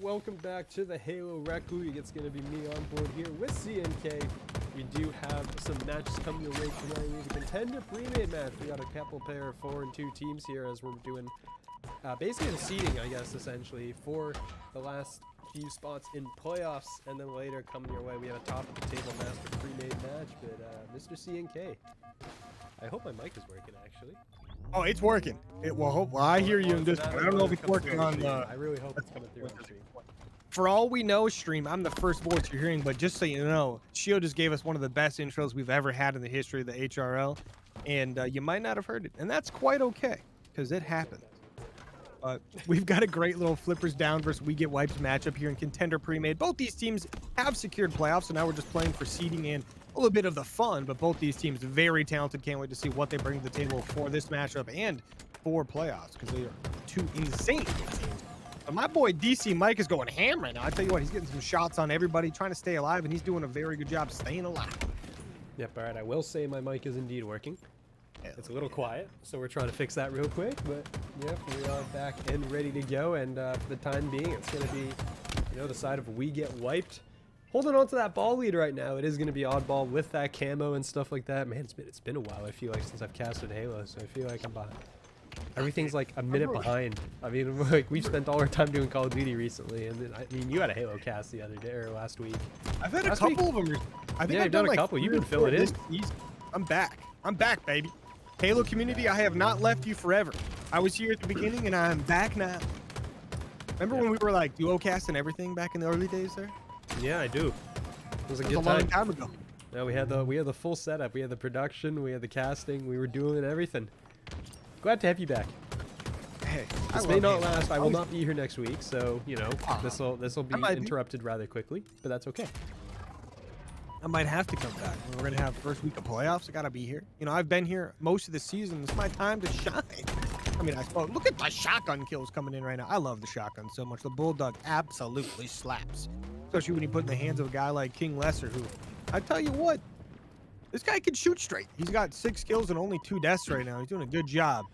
welcome back to the Halo Rec League. It's going to be me on board here with CNK. We do have some matches coming your way tonight. We have a Contender Premade match. We got a couple pair of 4 and 2 teams here as we're doing basically the seeding, I guess, essentially, for the last few spots in playoffs. And then later, coming your way, we have a top of the table master Premade match. But Mr. CNK, I hope my mic is working, actually. Oh, it's working. Well, I hear you in this. I don't know if it's working on the. I really hope it's coming through on stream. For all we know, stream, I'm the first voice you're hearing, but just so you know, Shio just gave us one of the best intros we've ever had in the history of the HRL, and you might not have heard it, and that's quite okay, because it happened. We've got a great little flippers down versus we get wipes matchup here in Contender Premade. Both these teams have secured playoffs, so now we're just playing for seeding and a little bit of the fun, but both these teams very talented. Can't wait to see what they bring to the table for this matchup and for playoffs, because they are two insane teams. But my boy DC Mike is going ham right now. I tell you what, he's getting some shots on everybody, trying to stay alive, and he's doing a very good job staying alive. Yep, all right, I will say my mic is indeed working. It's a little quiet, so we're trying to fix that real quick, but yep, we are back and ready to go, and for the time being, it's going to be, you know, the side of we get wiped. Holding on to that ball lead right now. It is going to be oddball with that camo and stuff like that. Man, it's been a while, I feel like, since I've casted Halo, so I feel like I'm behind. Everything's like a minute behind. I mean, like, we've spent all our time doing Call of Duty recently, and then, I mean, you had a Halo cast the other day, or last week. I've had a couple of them. I think I've done a like couple. You've been filling in. I'm back. I'm back, baby. Halo community, I have not left you forever. I was here at the beginning, and I'm back now. Remember when we were like duo cast and everything back in the early days there? Yeah, I do. It was a good long time ago. No, we had the full setup. We had the production. We had the casting. We were doing everything. Glad to have you back. Hey, this may not last. I will not be here next week, so you know this will be interrupted rather quickly. But that's okay. I might have to come back. We're gonna have first week of playoffs. I gotta be here. You know, I've been here most of the season. It's my time to shine. I mean, I suppose. Look at my shotgun kills coming in right now. I love the shotgun so much. The Bulldog absolutely slaps, especially when you put in the hands of a guy like King Lesser, who, I tell you what, this guy can shoot straight. He's got 6 kills and only 2 deaths right now. He's doing a good job.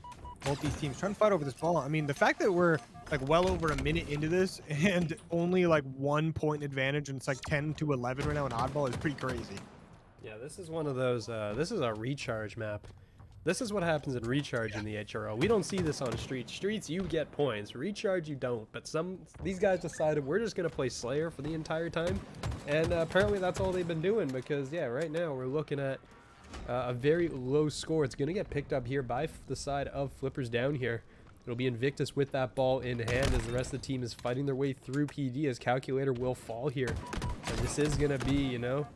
Both these teams trying to fight over this ball. I mean, the fact that we're like well over a minute into this and only like 1 point advantage, and it's like 10 to 11 right now in oddball is pretty crazy. Yeah, this is one of those. This is a recharge map. This is what happens in recharge in the HRL. We don't see this on streets. Streets, you get points. Recharge, you don't. But these guys decided we're just gonna play Slayer for the entire time, and apparently that's all they've been doing. Because yeah, right now we're looking at a very low score. It's gonna get picked up here by the side of Flippers down here. It'll be Invictus with that ball in hand as the rest of the team is fighting their way through PD, as Calculator will fall here. And this is gonna be, you know,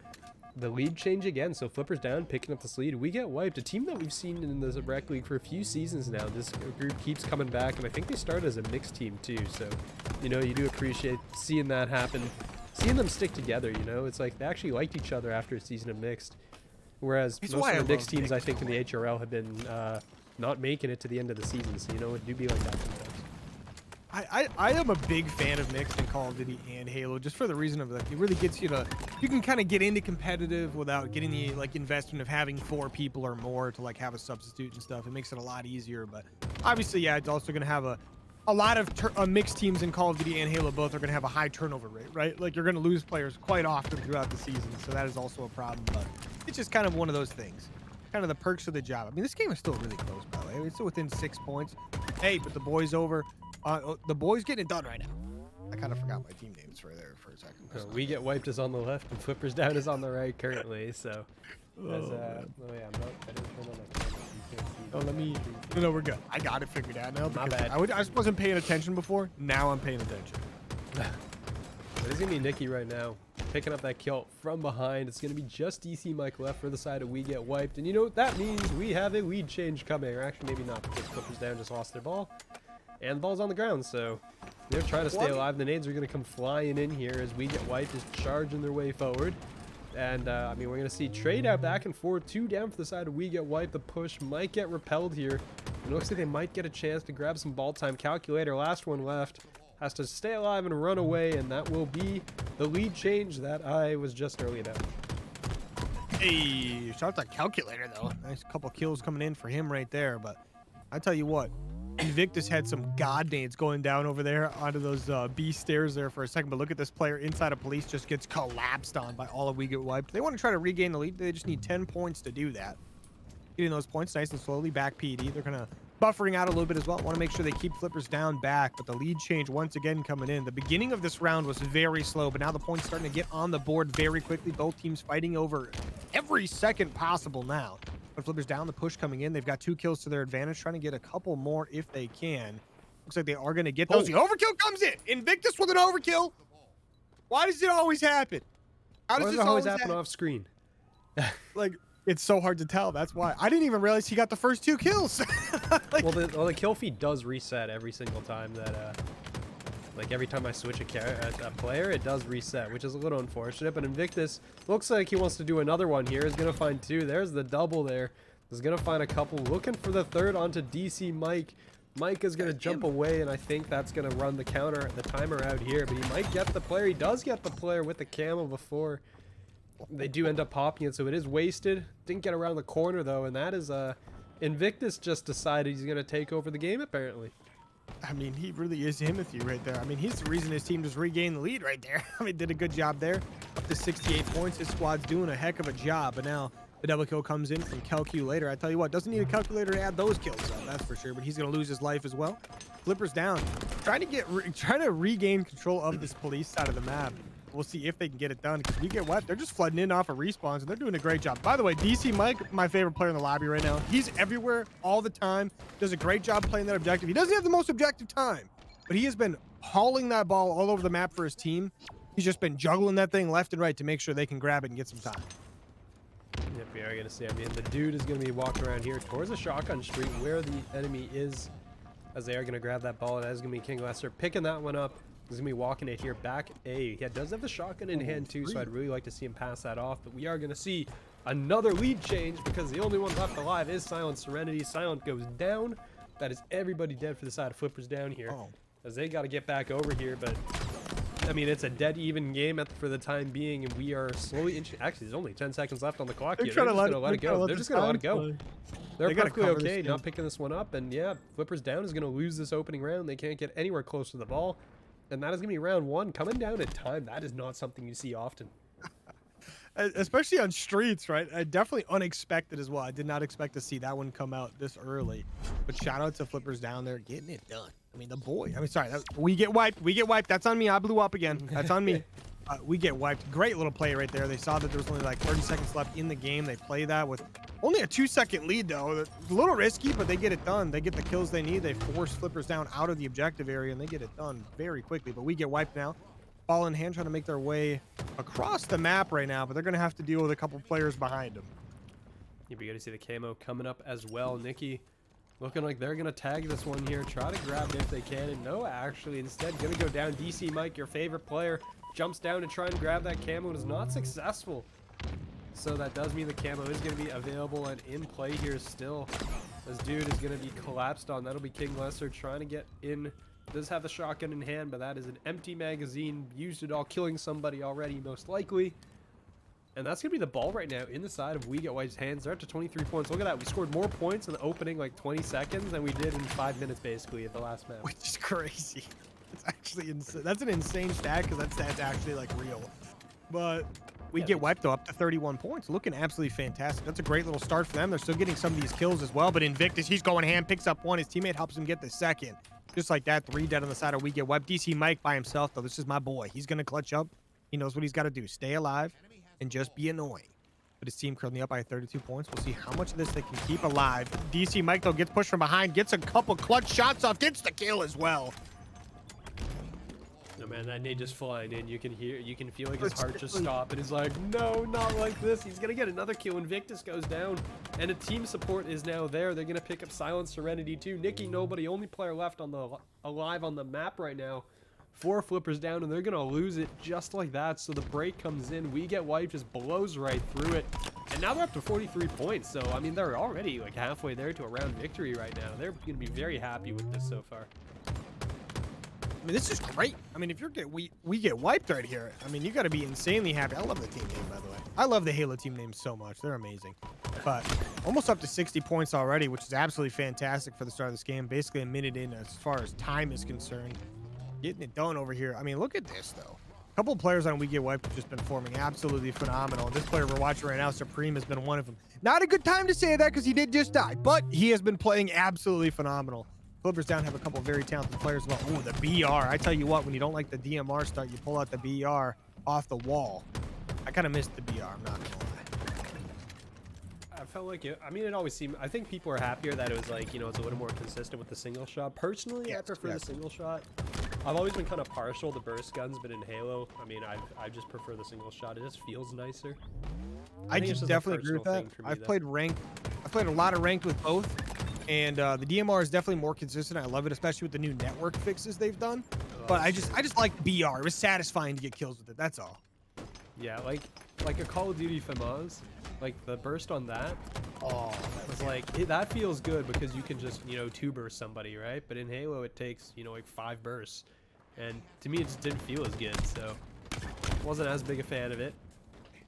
the lead change again. So Flippers down, picking up this lead. We get wiped. A team that we've seen in the Rec League for a few seasons now. This group keeps coming back, and I think they started as a mixed team too. So, you know, you do appreciate seeing that happen. Seeing them stick together, you know, it's like they actually liked each other after a season of mixed. Whereas most of the mixed teams, I think, in the HRL have been not making it to the end of the season. So, you know, it do be like that sometimes. I am a big fan of mixed in Call of Duty and Halo, just for the reason of that it really gets you to, you can kind of get into competitive without getting the like investment of having 4 people or more to like have a substitute and stuff. It makes it a lot easier, but obviously, yeah, it's also going to have a lot of mixed teams in Call of Duty and Halo. Both are going to have a high turnover rate, right? Like, you're going to lose players quite often throughout the season, so that is also a problem, but it's just kind of one of those things. Kind of the perks of the job. I mean, this game is still really close, by the way. It's still within 6 points. Hey, but the boys over. The boys getting it done right now. I kind of forgot my team names for there for a second. We get wiped is on the left, and Flippers down is on the right currently. So, as, oh yeah, I didn't turn on my camera. You can't see. Oh, let me. No, we're good. I got it figured out now. My bad. I just wasn't paying attention before. Now I'm paying attention. It is gonna be Nikki right now, picking up that kill from behind. It's gonna be just DC Mike left for the side of we get wiped, and you know what that means? We have a lead change coming, or actually maybe not, because Flippers down just lost their ball, and the ball's on the ground. So they're trying to stay alive. The nades are gonna come flying in here as we get wiped, just charging their way forward. And I mean, we're gonna see trade out back and forth, 2 down for the side of we get wiped. The push might get repelled here. It looks like they might get a chance to grab some ball time. Calculator, last one left, has to stay alive and run away, and that will be the lead change that I was just early about. Hey, shout out to Calculator though. Nice couple kills coming in for him right there. But I tell you what, Invictus had some god nades going down over there onto those B stairs there for a second, but look at this player inside of police just gets collapsed on by all of We Get Wiped. They want to try to regain the lead. They just need 10 points to do that. Getting those points nice and slowly back PD. They're kind of buffering out a little bit as well. Want to make sure they keep Flippers down back, but the lead change once again coming in. The beginning of this round was very slow, but now the points starting to get on the board very quickly. Both teams fighting over every second possible now. But Flippers down, the push coming in. They've got 2 kills to their advantage, trying to get a couple more if they can. Looks like they are going to get those. The overkill comes in. Invictus with an overkill. Why does it always happen? How does this always happen off screen? Like, it's so hard to tell. That's why. I didn't even realize he got the first 2 kills. Like, well, the kill feed does reset every single time that, like every time I switch a player, it does reset, which is a little unfortunate. But Invictus looks like he wants to do another one here. He's going to find 2. There's the double there. He's going to find a couple. Looking for the third onto DC Mike. Mike is going to jump away, and I think that's going to run the timer out here. But he might get the player. He does get the player with the camo before they do end up popping it, so it is wasted. Didn't get around the corner, though, and that is Invictus just decided he's going to take over the game, apparently. I mean, he really is Timothy right there. I mean, he's the reason his team just regained the lead right there. I mean, did a good job there. Up to 68 points. His squad's doing a heck of a job. But now the double kill comes in from Calculator. I tell you what, doesn't need a calculator to add those kills up, that's for sure. But he's going to lose his life as well. Flippers down. Trying to regain control of this police side of the map. We'll see if they can get it done, because We Get Wiped, they're just flooding in off of respawns, and they're doing a great job. By the way, DC Mike, my favorite player in the lobby right now. He's everywhere all the time. Does a great job playing that objective. He doesn't have the most objective time, but he has been hauling that ball all over the map for his team. He's just been juggling that thing left and right to make sure they can grab it and get some time. Yep, we are going to see. I mean, the dude is going to be walking around here towards the shotgun street where the enemy is, as they are going to grab that ball. And that is going to be King Lester picking that one up. He's going to be walking it here back A. He does have the shotgun in hand too, so I'd really like to see him pass that off. But we are going to see another lead change, because the only one left alive is Silent Serenity. Silent goes down. That is everybody dead for the side of Flippers down here, as they got to get back over here. But I mean, it's a dead even game for the time being, and we are slowly actually, there's only 10 seconds left on the clock here. They're just going to let it go. They're just going to let it go. They're perfectly okay not picking this one up. And yeah, Flippers down is going to lose this opening round. They can't get anywhere close to the ball. And that is going to be round 1. Coming down in time, that is not something you see often. Especially on streets, right? Definitely unexpected as well. I did not expect to see that one come out this early. But shout out to Flippers down there getting it done. I mean, the boy. I mean, sorry. We get wiped. We get wiped. That's on me. I blew up again. That's on me. We get wiped. Great little play right there. They saw that there was only like 30 seconds left in the game. They play that with only a 2-second lead, though. It's a little risky, but they get it done. They get the kills they need. They force Flippers down out of the objective area, and they get it done very quickly. But we get wiped now. Ball in hand, trying to make their way across the map right now, but they're going to have to deal with a couple players behind them. You'll be good to see the camo coming up as well. Nikki looking like they're going to tag this one here. Try to grab it if they can. And no, actually, instead, going to go down. DC Mike, your favorite player, jumps down to try and grab that camo and is not successful. So that does mean the camo is going to be available and in play here still. This dude is going to be collapsed on. That'll be King Lester trying to get in. Does have the shotgun in hand, but that is an empty magazine. Used it all, killing somebody already, most likely. And that's going to be the ball right now in the side of We Get Wiped's hands. They're up to 23 points. Look at that. We scored more points in the opening, like 20 seconds, than we did in 5 minutes, basically, at the last match. Which is crazy. It's actually insane. That's an insane stat, because that stat's actually, like, real. But We Get Wiped, though, up to 31 points. Looking absolutely fantastic. That's a great little start for them. They're still getting some of these kills as well. But Invictus, he's going ham, picks up 1. His teammate helps him get the 2nd. Just like that, 3 dead on the side of We Get Wiped. DC Mike by himself, though. This is my boy. He's going to clutch up. He knows what he's got to do. Stay alive and just be annoying. But his team currently up by 32 points. We'll see how much of this they can keep alive. DC Mike, though, gets pushed from behind. Gets a couple clutch shots off. Gets the kill as well. No, man, that nade just flying in. You can feel like his heart just stop. And he's like, no, not like this. He's going to get another kill. Invictus goes down. And a team support is now there. They're going to pick up Silent Serenity, too. Nikki, nobody, only player left on the alive on the map right now. 4 Flippers down, and they're going to lose it just like that. So the break comes in. We Get Wiped, just blows right through it. And now they're up to 43 points. So, I mean, they're already like halfway there to a round victory right now. They're going to be very happy with this so far. mean, this is great. I mean, if you're we get wiped right here, I mean, you got to be insanely happy. I love the team name, by the way. I love the Halo team names so much. They're amazing. But almost up to 60 points already, which is absolutely fantastic for the start of this game. Basically a minute in as far as time is concerned. Getting it done over here. I mean, look at this, though. A couple of players on We Get Wiped have just been performing absolutely phenomenal. And this player we're watching right now, Supreme, has been one of them. Not a good time to say that because he did just die, but he has been playing absolutely phenomenal. Flippers down have a couple of very talented players as well. Oh, the BR. I tell you what, when you don't like the DMR start, you pull out the BR off the wall. I kind of missed the BR, I'm not going to lie. I felt like it, I mean, it always seemed, I think people are happier that it was like, you know, it's a little more consistent with the single shot. Personally, I prefer the single shot. I've always been kind of partial to burst guns, but in Halo, I mean, I just prefer the single shot. It just feels nicer. I just definitely agree with that. I've played ranked. I've played a lot of ranked with both, and the DMR is definitely more consistent. I love it, especially with the new network fixes they've done. But I just like BR. It was satisfying to get kills with it. That's all. Yeah, like a Call of Duty FAMAS, like the burst on that. Oh, it's like that feels good because you can just, you know, 2-burst somebody, right? But in Halo, it takes, you know, like 5 bursts, and to me, it just didn't feel as good. So, wasn't as big a fan of it.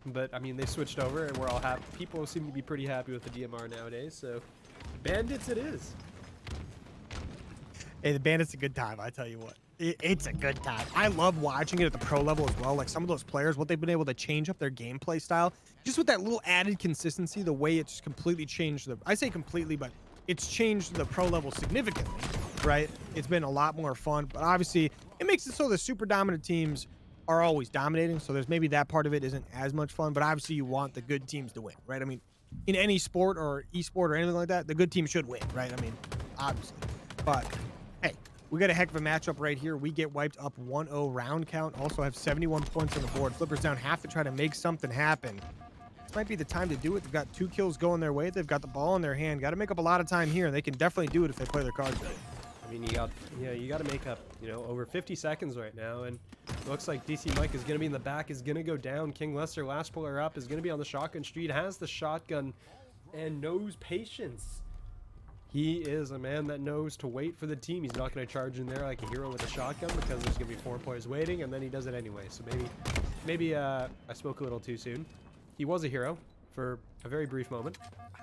But I mean, they switched over, and we're all happy. People seem to be pretty happy with the DMR nowadays. So, Bandits, it is. Hey, the Bandit's a good time. I tell you what. It's a good time. I love watching it at the pro level as well. Like some of those players, what they've been able to change up their gameplay style, just with that little added consistency, the way it's completely changed I say completely, but it's changed the pro level significantly, right? It's been a lot more fun, but obviously it makes it so the super dominant teams are always dominating. So there's maybe that part of it isn't as much fun, but obviously you want the good teams to win, right? I mean, in any sport or esport or anything like that, the good team should win, right? I mean, obviously, but hey, we got a heck of a matchup right here. We get wiped up 1-0 round count. Also have 71 points on the board. Flippers down have to try to make something happen. This might be the time to do it. They've got 2 kills going their way. They've got the ball in their hand. Got to make up a lot of time here, and they can definitely do it if they play their cards right. I mean, you got to make up, you know, over 50 seconds right now, and it looks like DC Mike is going to be in the back, is going to go down. King Lester, last player up, is going to be on the shotgun street, has the shotgun, and knows patience. He is a man that knows to wait for the team. He's not going to charge in there like a hero with a shotgun because there's going to be 4 players waiting, and then he does it anyway. So maybe I spoke a little too soon. He was a hero for a very brief moment,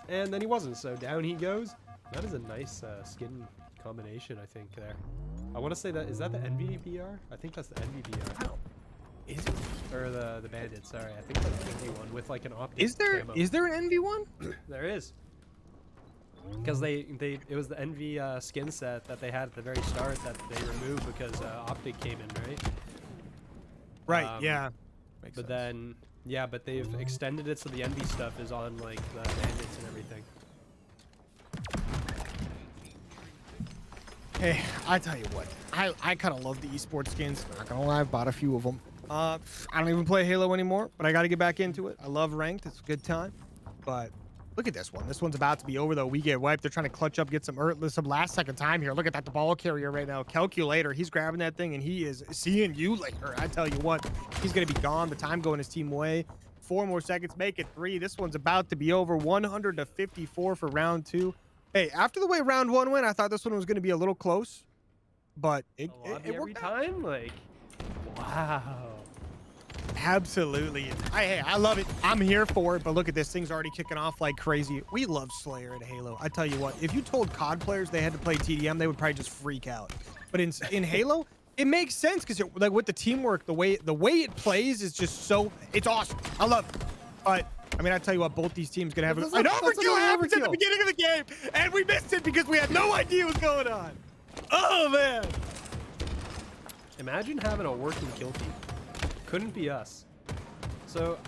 and then he wasn't. So down he goes. That is a nice skin combination, I think, there. I want to say that, is that the NVBR? I think that's the NVBR. Is it? Or the Bandit, sorry. I think that's the NV one with like an optic Is there an NV1? There is. Because it was the NV skin set that they had at the very start that they removed because Optic came in, right? Right, yeah. Makes sense. Then, yeah, but they've extended it so the NV stuff is on like the Bandits and everything. Hey, I tell you what, I kind of love the esports skins. Not gonna lie, I've bought a few of them. I don't even play Halo anymore, but I got to get back into it. I love ranked; it's a good time. But look at this one. This one's about to be over though. We get wiped. They're trying to clutch up, get some last second time here. Look at that, the ball carrier right now. Calculator, he's grabbing that thing, and he is seeing you later. I tell you what, he's gonna be gone. The time going his team way. 4 more seconds, make it 3. This one's about to be over. 100-54 for round 2. Hey, after the way round 1 went, I thought this one was going to be a little close, but it every time. Like, wow, absolutely. I love it. I'm here for it. But look at this, thing's already kicking off like crazy. We love Slayer at Halo. I tell you what, if you told COD players they had to play TDM, they would probably just freak out. But in Halo, it makes sense because like with the teamwork, the way it plays is just so it's awesome. I love it. But I mean, I tell you what, both these teams gonna have an overkill happens at the beginning of the game, and we missed it because we had no idea what's going on. Oh man! Imagine having a working kill feed. Couldn't be us. So,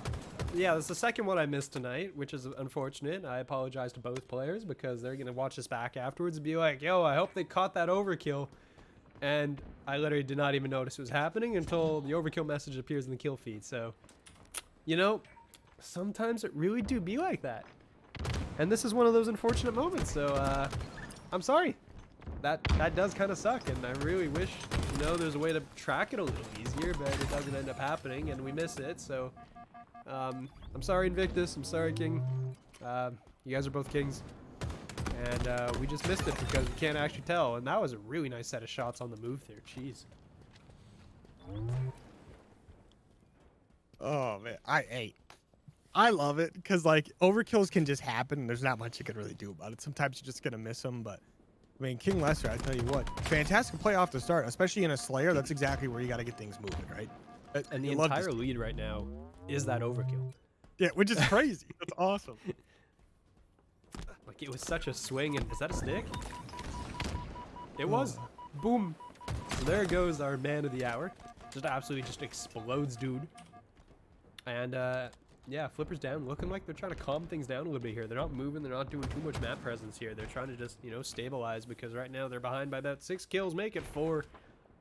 yeah, that's the second one I missed tonight, which is unfortunate. I apologize to both players because they're gonna watch this back afterwards and be like, "Yo, I hope they caught that overkill." And I literally did not even notice it was happening until the overkill message appears in the kill feed. So, you know, sometimes it really do be like that. And this is one of those unfortunate moments. So, I'm sorry. That does kind of suck. And I really wish, you know, there's a way to track it a little easier, but it doesn't end up happening and we miss it. So, I'm sorry, Invictus. I'm sorry, King. You guys are both kings. And we just missed it because we can't actually tell. And that was a really nice set of shots on the move there. Jeez. Oh man, I love it because like overkills can just happen. And there's not much you can really do about it. Sometimes you're just gonna miss them, but I mean, King Lester, I tell you what, fantastic play off the start, especially in a Slayer. That's exactly where you got to get things moving, right? And the entire lead right now is that overkill. Yeah, which is crazy. That's awesome. Like, it was such a swing, and is that a stick? It was. Boom. So there goes our man of the hour. Just absolutely just explodes, dude. And yeah, Flipper's down, looking like they're trying to calm things down a little bit here. They're not moving, they're not doing too much map presence here. They're trying to just, you know, stabilize, because right now they're behind by about 6 kills, make it 4.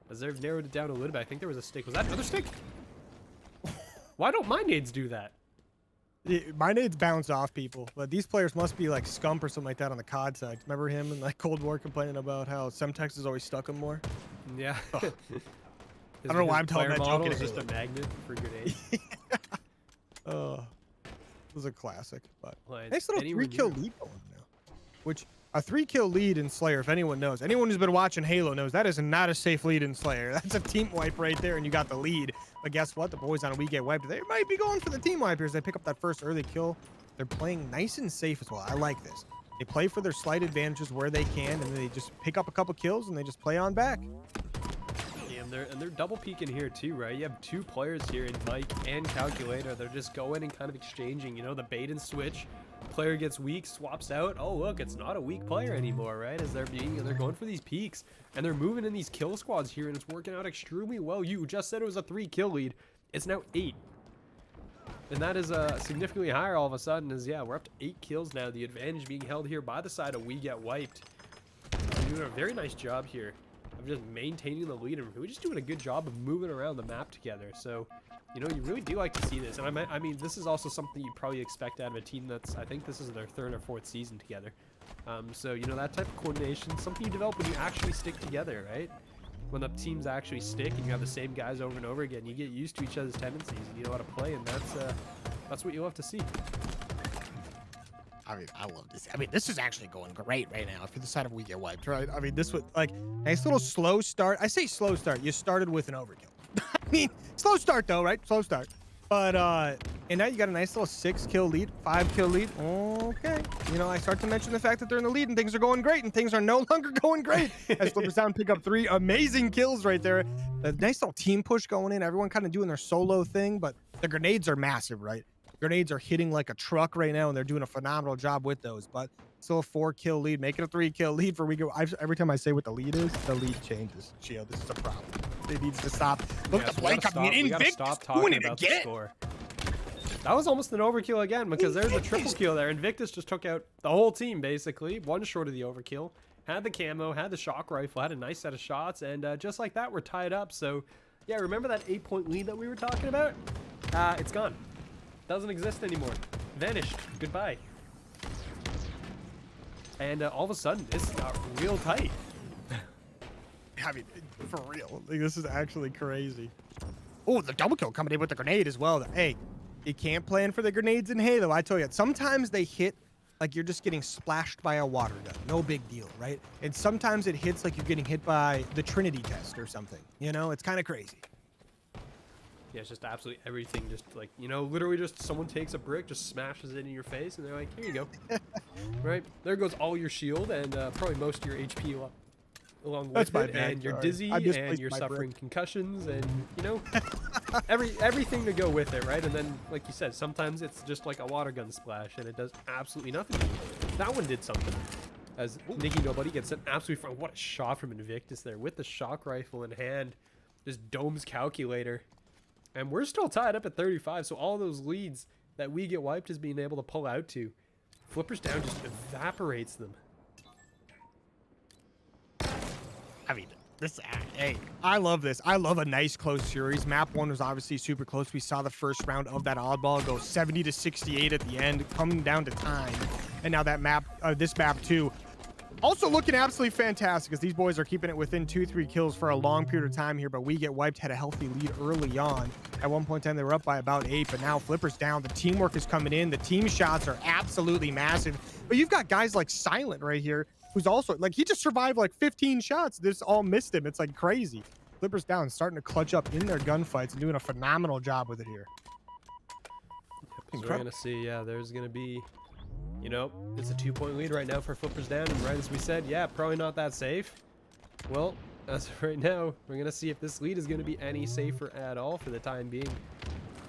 As they've narrowed it down a little bit. I think there was a stick. Was that another stick? Why don't my nades do that? Yeah, my nades bounce off people, but these players must be like Scump or something like that on the COD side. Remember him in like Cold War complaining about how Semtex has always stuck him more? Yeah. I don't know why I'm telling that joke. It's just a magnet for grenades. Oh, it was a classic, but Like, nice little 3-kill lead going now. Which a 3-kill lead in Slayer, if anyone knows, anyone who's been watching Halo knows that is not a safe lead in Slayer. That's a team wipe right there, and you got the lead. But guess what? The boys on a We Get Wiped, they might be going for the team wipe here as they pick up that first early kill. They're playing nice and safe as well. I like this. They play for their slight advantages where they can, and then they just pick up a couple kills and they just play on back. Yeah, and they're double peeking here too, right? You have 2 players here in Mike and Calculator. They're just going and kind of exchanging, you know, the bait and switch. Player gets weak, swaps out. Oh, look, it's not a weak player anymore, right? As they're going for these peaks, and they're moving in these kill squads here, and it's working out extremely well. You just said it was a 3-kill lead. It's now 8. And that is significantly higher all of a sudden, as yeah, we're up to 8 kills now. The advantage being held here by the side of We Get Wiped. They're doing a very nice job here of just maintaining the lead, and we're just doing a good job of moving around the map together. So, you know, you really do like to see this. And I mean, this is also something you probably expect out of a team that's, I think this is their 3rd or 4th season together. So, you know, that type of coordination, something you develop when you actually stick together, right? When the teams actually stick and you have the same guys over and over again, you get used to each other's tendencies and you know how to play, and that's what you love to see. I mean, I love this. I mean, this is actually going great right now for the side of We Get Wiped, right? I mean, this would, like, nice little slow start. I say slow start. You started with an overkill. I mean, slow start, though, right? Slow start. But, and now you got a nice little 6-kill lead, 5-kill lead. Okay. You know, I start to mention the fact that they're in the lead and things are going great, and things are no longer going great. As Flippers down pick up 3 amazing kills right there. A nice little team push going in. Everyone kind of doing their solo thing, but the grenades are massive, right? Grenades are hitting like a truck right now, and they're doing a phenomenal job with those. But still a 4-kill lead, making a 3-kill lead for We Get. Every time I say what the lead is, the lead changes. Gio, this is a problem. It needs to stop. Look at the play coming in. Invictus doing it again. That was almost an overkill again, because there's a triple kill there. Invictus just took out the whole team, basically. One short of the overkill. Had the camo, had the shock rifle, had a nice set of shots, and just like that, we're tied up. So, yeah, remember that 8-point lead that we were talking about? It's gone. Doesn't exist anymore. Vanished. Goodbye. And all of a sudden, this got real tight. I mean, for real. Like, this is actually crazy. Oh, the double kill coming in with the grenade as well. Hey, you can't plan for the grenades in Halo. I tell you, sometimes they hit like you're just getting splashed by a water gun. No big deal, right? And sometimes it hits like you're getting hit by the Trinity test or something. You know, it's kind of crazy. Yeah, it's just absolutely everything. Just like, you know, literally just someone takes a brick, just smashes it in your face, and they're like, here you go. Right? There goes all your shield and probably most of your HP along with it. And you're dizzy and you're suffering concussions and, you know, everything to go with it, right? And then, like you said, sometimes it's just like a water gun splash and it does absolutely nothing to you. That one did something. As Nicky Nobody gets an absolutely front. What a shot from Invictus there with the shock rifle in hand. Just domes Calculator. And we're still tied up at 35, so all those leads that We Get Wiped is being able to pull out to. Flippers down just evaporates them. I mean, this, hey, I love this. I love a nice close series. Map 1 was obviously super close. We saw the first round of that oddball go 70 to 68 at the end, coming down to time. And now that map, this map 2, also looking absolutely fantastic as these boys are keeping it within 2-3 kills for a long period of time here, but We Get Wiped had a healthy lead early on. At one point in time, they were up by about 8, but now Flipper's down. The teamwork is coming in. The team shots are absolutely massive. But you've got guys like Silent right here, who's also, like, he just survived like 15 shots. This all missed him. It's like crazy. Flipper's down, starting to clutch up in their gunfights and doing a phenomenal job with it here. So we're gonna see, yeah, there's gonna be, you know, it's a 2-point lead right now for Flippers down, and right as we said, yeah, probably not that safe. Well, as of right now, we're gonna see if this lead is gonna be any safer at all for the time being.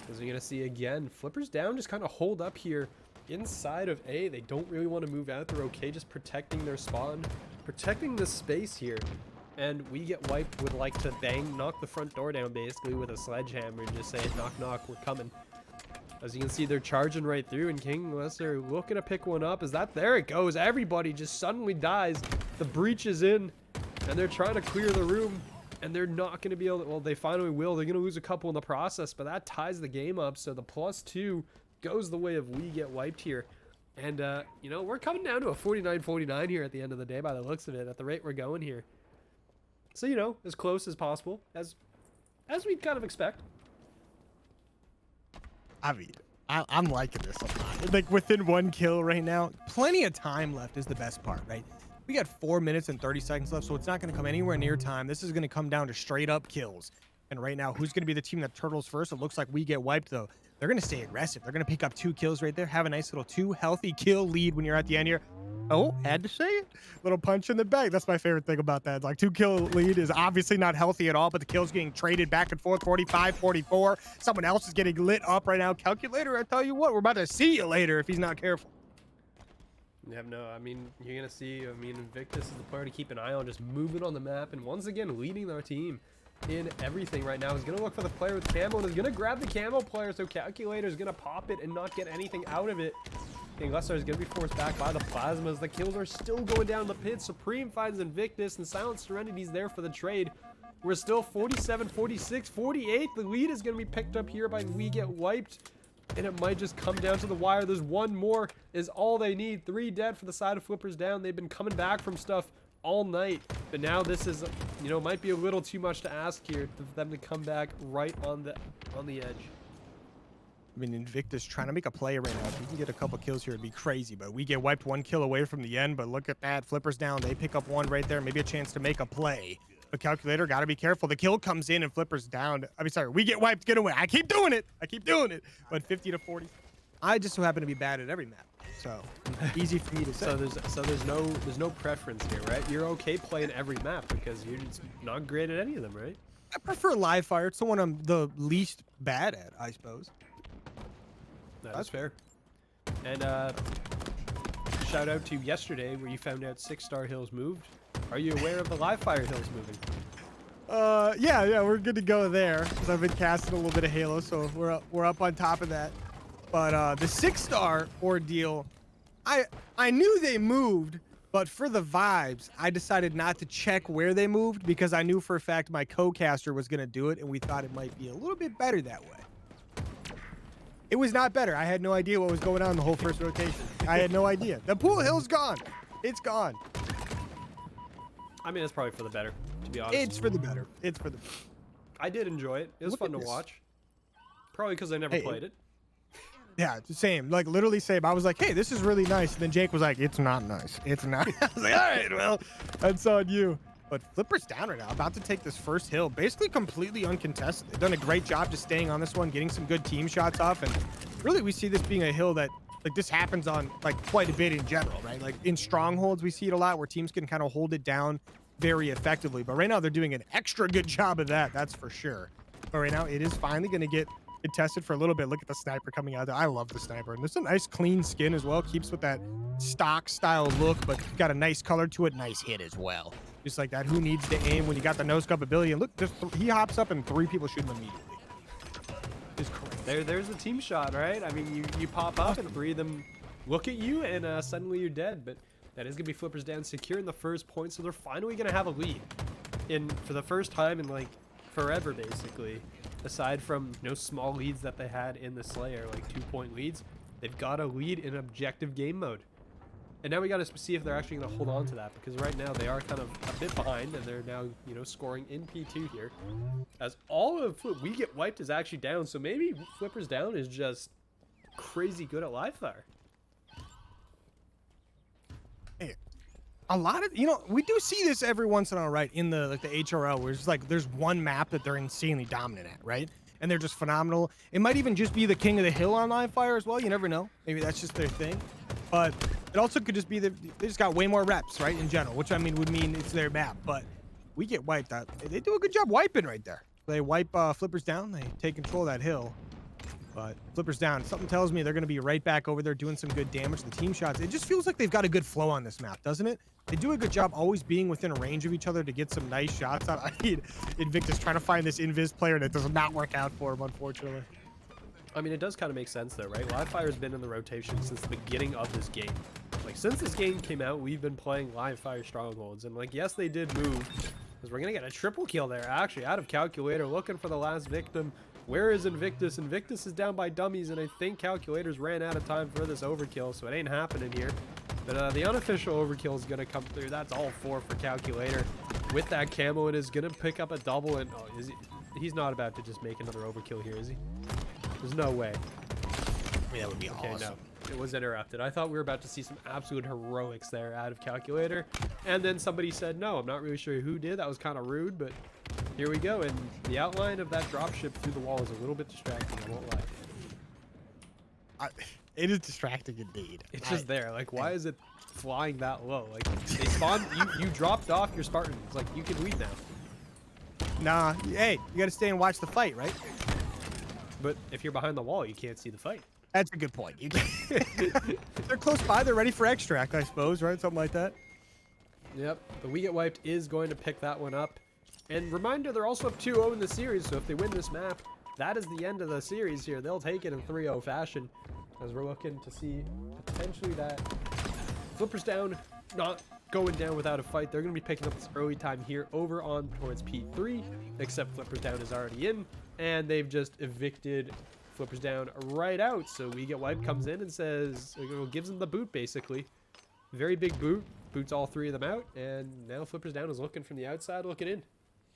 As we're gonna see again, Flippers down just kind of hold up here inside of A. They don't really want to move out. They're okay just protecting their spawn, protecting the space here. And We Get Wiped would like to knock the front door down basically with a sledgehammer and just say, knock, knock, we're coming. As you can see, they're charging right through, and King, unless they're looking to pick one up, there it goes. Everybody just suddenly dies. The breach is in, and they're trying to clear the room, and they're not going to be able to, well, they finally will. They're going to lose a couple in the process, but that ties the game up, so the +2 goes the way of We Get Wiped here. And, you know, we're coming down to a 49-49 here at the end of the day by the looks of it, at the rate we're going here. So, you know, as close as possible, as we'd kind of expect. I mean, I'm liking this a lot. Like, within 1 kill right now, plenty of time left is the best part, right? We got 4 minutes and 30 seconds left, so it's not going to come anywhere near time. This is going to come down to straight up kills. And right now, who's going to be the team that turtles first? It looks like We Get Wiped, though. They're going to stay aggressive. They're going to pick up 2 kills right there, have a nice little 2 healthy kill lead when you're at the end here. Oh, had to say it. Little punch in the back. That's my favorite thing about that. Like, 2 kill lead is obviously not healthy at all, but the kills getting traded back and forth, 45, 44. Someone else is getting lit up right now. Calculator, I tell you what, we're about to see you later if he's not careful. Yeah, no, I mean, you're going to see, I mean, Invictus is the player to keep an eye on, just moving on the map, and once again, leading their team in everything right now. He's going to look for the player with camo, and he's going to grab the camo player, so Calculator is going to pop it and not get anything out of it. Lesser is going to be forced back by the plasmas. The kills are still going down the pit. Supreme finds Invictus, and Silent Serenity's there for the trade. We're still 47, 46, 48. The lead is going to be picked up here by We Get Wiped, and it might just come down to the wire. There's one more is all they need. 3 dead for the side of Flippers down. They've been coming back from stuff all night, but now this is, you know, might be a little too much to ask here for them to come back right on the edge. I mean, Invictus trying to make a play right now. If he can get a couple kills here, it'd be crazy. But We Get Wiped 1 kill away from the end. But look at that. Flippers down. They pick up 1 right there. Maybe a chance to make a play. But Calculator, got to be careful. The kill comes in and Flippers down. I mean, sorry. We Get Wiped. Get away. I keep doing it. But 50 to 40. I just so happen to be bad at every map. So easy for me to say. So there's no preference here, right? You're okay playing every map because you're just not great at any of them, right? I prefer live fire. It's the one I'm the least bad at, I suppose. That's fair. And shout out to yesterday where you found out 6-star hills moved. Are you aware of the live fire hills moving? Yeah, we're good to go there because I've been casting a little bit of Halo, so we're up on top of that. But the 6-star ordeal, I knew they moved, but for the vibes, I decided not to check where they moved because I knew for a fact my co-caster was gonna do it, and we thought it might be a little bit better that way. It was not better. I had no idea what was going on the whole first rotation. I had no idea. The pool hill's gone. It's gone. I mean, it's probably for the better, to be honest. It's for the better. I did enjoy it. It was fun to watch. Probably because I never played it. Yeah, it's the same. Like, literally same. I was like, hey, this is really nice. And then Jake was like, it's not nice. It's not. I was like, all right, well, that's on you. But Flipper's down right now, about to take this first hill, basically completely uncontested. They've done a great job just staying on this one, getting some good team shots off, and really we see this being a hill that, like, this happens on, like, quite a bit in general, right? Like, in strongholds, we see it a lot where teams can kind of hold it down very effectively, but right now they're doing an extra good job of that, that's for sure. But right now, it is finally going to get contested for a little bit. Look at the sniper coming out there. I love the sniper, and this is a nice clean skin as well. Keeps with that stock style look, but got a nice color to it. Nice hit as well. Just like that. Who needs to aim when you got the no scope ability? And look, just he hops up and 3 people shoot him immediately. It's crazy. There's a team shot, right? I mean, you pop up and 3 of them look at you, and suddenly you're dead. But that is gonna be Flippers down, securing the first point, so they're finally gonna have a lead. For the first time in like forever, basically. Aside from small leads that they had in the Slayer, like 2-point leads, they've got a lead in objective game mode. And now we got to see if they're actually going to hold on to that, because right now they are kind of a bit behind, and they're now, scoring in P2 here. As all of We Get Wiped is actually down, so maybe Flippers down is just crazy good at live fire. Hey, a lot of, we do see this every once in a while, right? In the HRL, where it's like there's one map that they're insanely dominant at, right? and they're just phenomenal. It might even just be the king of the hill on live fire as well. You never know. Maybe that's just their thing. But it also could just be that they just got way more reps, right, in general, which I mean would mean it's their map. But we get wiped out. They do a good job wiping right there. They wipe Flippers down. They take control of that hill. But Flippers down. Something tells me they're going to be right back over there doing some good damage. The team shots. It just feels like they've got a good flow on this map, doesn't it? They do a good job always being within range of each other to get some nice shots out. I mean, Invictus trying to find this invis player that does not work out for him, unfortunately. I mean, it does kind of make sense though, right? Live Fire's been in the rotation since the beginning of this game. Like, since this game came out, we've been playing Live Fire Strongholds. And, like, yes, they did move. Because we're going to get a triple kill there, actually, out of Calculator, looking for the last victim. Where is Invictus? Invictus is down by dummies, and I think Calculators ran out of time for this overkill, so it ain't happening here. But the unofficial overkill is going to come through. That's all 4 for Calculator. With that camo, it is going to pick up a double, and oh, is he? He's not about to just make another overkill here, is he? There's no way. Yeah, that would be awesome. No. It was interrupted. I thought we were about to see some absolute heroics there out of Calculator. And then somebody said no. I'm not really sure who did. That was kind of rude, but here we go. And the outline of that dropship through the wall is a little bit distracting, I won't lie. It is distracting indeed. It's just there. Like, why is it flying that low? Like, they spawned, you dropped off your Spartans. Like, you can leave now. Nah, hey, you got to stay and watch the fight, right? But if you're behind the wall, you can't see the fight. That's a good point. You they're close by. They're ready for extract, I suppose, right? Something like that. Yep. The We Get Wiped is going to pick that one up. And reminder, they're also up 2-0 in the series, so if they win this map, that is the end of the series here. They'll take it in 3-0 fashion, as we're looking to see potentially that Flippers down, not going down without a fight. They're going to be picking up this early time here over on towards P3, except Flippers down is already in, and they've just evicted Flippers down right out. So We Get Wiped comes in and says, gives them the boot basically. Very big boot, boots all 3 of them out, and now Flippers down is looking from the outside, looking in.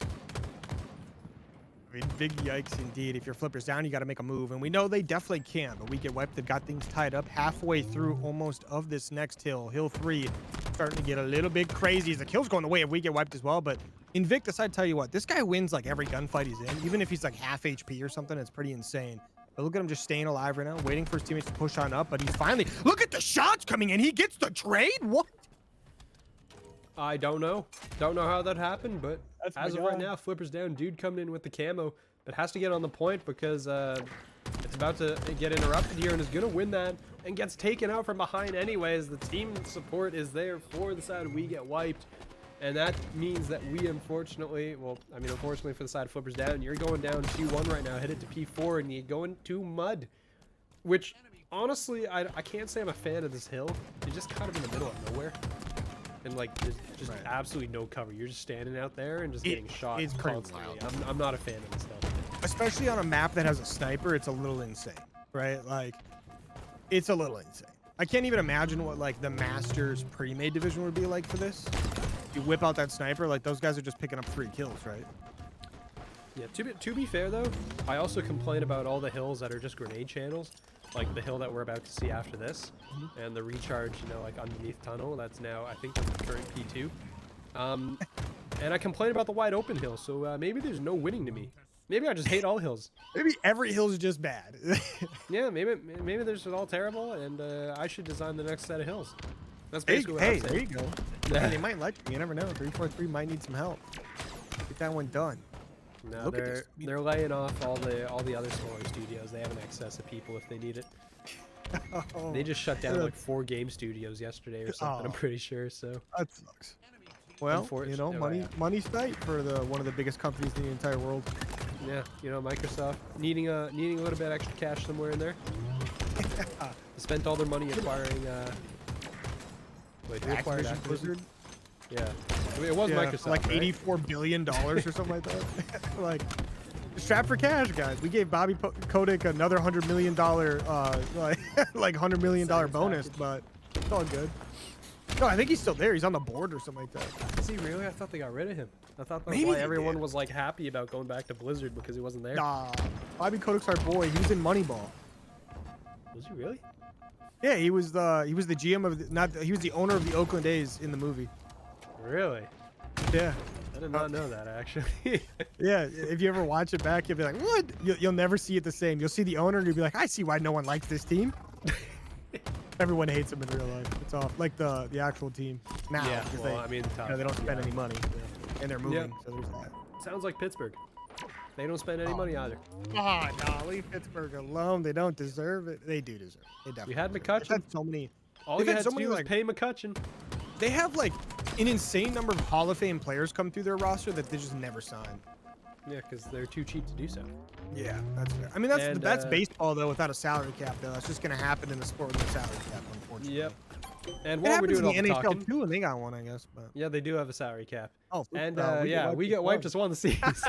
I mean, big yikes indeed. If your Flippers down, you got to make a move, and we know they definitely can. But We Get Wiped, they've got things tied up halfway through almost of this next hill. Hill 3 starting to get a little bit crazy. The kill's going the way of We Get Wiped as well, but Invictus, I tell you what, this guy wins like every gunfight he's in, even if he's like half HP or something. It's pretty insane. But look at him just staying alive right now, waiting for his teammates to push on up, but he's finally, look at the shots coming in. He gets the trade. What? I don't know. Don't know how that happened, but That's as of right now, Flippers down. Dude coming in with the camo, but has to get on the point because it's about to get interrupted here and is going to win that and gets taken out from behind anyways. The team support is there for the side We Get Wiped. And that means that we unfortunately, well, I mean, unfortunately for the side of Flippers down, you're going down 2-1 right now, headed to P4, and you go into mud. Which, honestly, I can't say I'm a fan of this hill. You're just kind of in the middle of nowhere. And, like, there's just absolutely no cover. You're just standing out there and just getting shot it's pretty constantly. wild. I'm not a fan of this hill. Especially on a map that has a sniper, it's a little insane, right? Like, it's a little insane. I can't even imagine what, like, the Masters Premade division would be like for this. You whip out that sniper, like, those guys are just picking up 3 kills, right? Yeah, to be fair, though, I also complain about all the hills that are just grenade channels. Like the hill that we're about to see after this. And the recharge, you know, like underneath tunnel. That's now, I think, the current P2. And I complain about the wide open hill, so maybe there's no winning to me. Maybe I just hate all hills. Maybe every hill is just bad. Yeah, maybe they're just all terrible, and I should design the next set of hills. That's basically what I'm saying. There you go. Yeah, they might like you. You never know. 343 might need some help. Get that one done. No, they're laying off all the other smaller studios. They have an excess of people if they need it. They just shut down like 4 game studios yesterday or something. I'm pretty sure. So that sucks. Well, you know, money's tight for one of the biggest companies in the entire world. Yeah, you know, Microsoft needing a little bit extra cash somewhere in there. They spent all their money acquiring. Wait, who acquired Activision? Blizzard? Yeah, I mean, it was Microsoft, like right? $84 billion or something like that. Like, strapped for cash, guys. We gave Bobby Kotick another $100 million, like $100 million bonus, but it's all good. No, I think he's still there. He's on the board or something like that. Is he really? I thought they got rid of him. I thought that's why everyone was like happy about going back to Blizzard because he wasn't there. Nah, Bobby Kotick's our boy. He was in Moneyball. Was he really? Yeah, he was the GM of he was the owner of the Oakland A's in the movie. Really? Yeah. I did not know that, actually. Yeah, if you ever watch it back, you'll be like, what? You'll never see it the same. You'll see the owner and you'll be like, I see why no one likes this team. Everyone hates them in real life. It's all like the actual team now. Yeah, 'cause well, I mean, they don't spend any money, and they're moving. So there's that. Sounds like Pittsburgh. They don't spend any money either. Oh, no, leave Pittsburgh alone. They don't deserve it. They do deserve it. They definitely We had deserve it. McCutcheon. They've had so many. All they've you had had so to many, do was like- pay McCutcheon. They have like an insane number of Hall of Fame players come through their roster that they just never sign. Yeah, because they're too cheap to do so. Yeah, that's fair. I mean, that's baseball though, without a salary cap though. That's just gonna happen in the sport with a salary cap, unfortunately. Yep. And It while we're happens doing all in the the NHL talking, too, and they got one, I guess. But yeah, they do have a salary cap. oh, And we we get wiped as as one of the seas.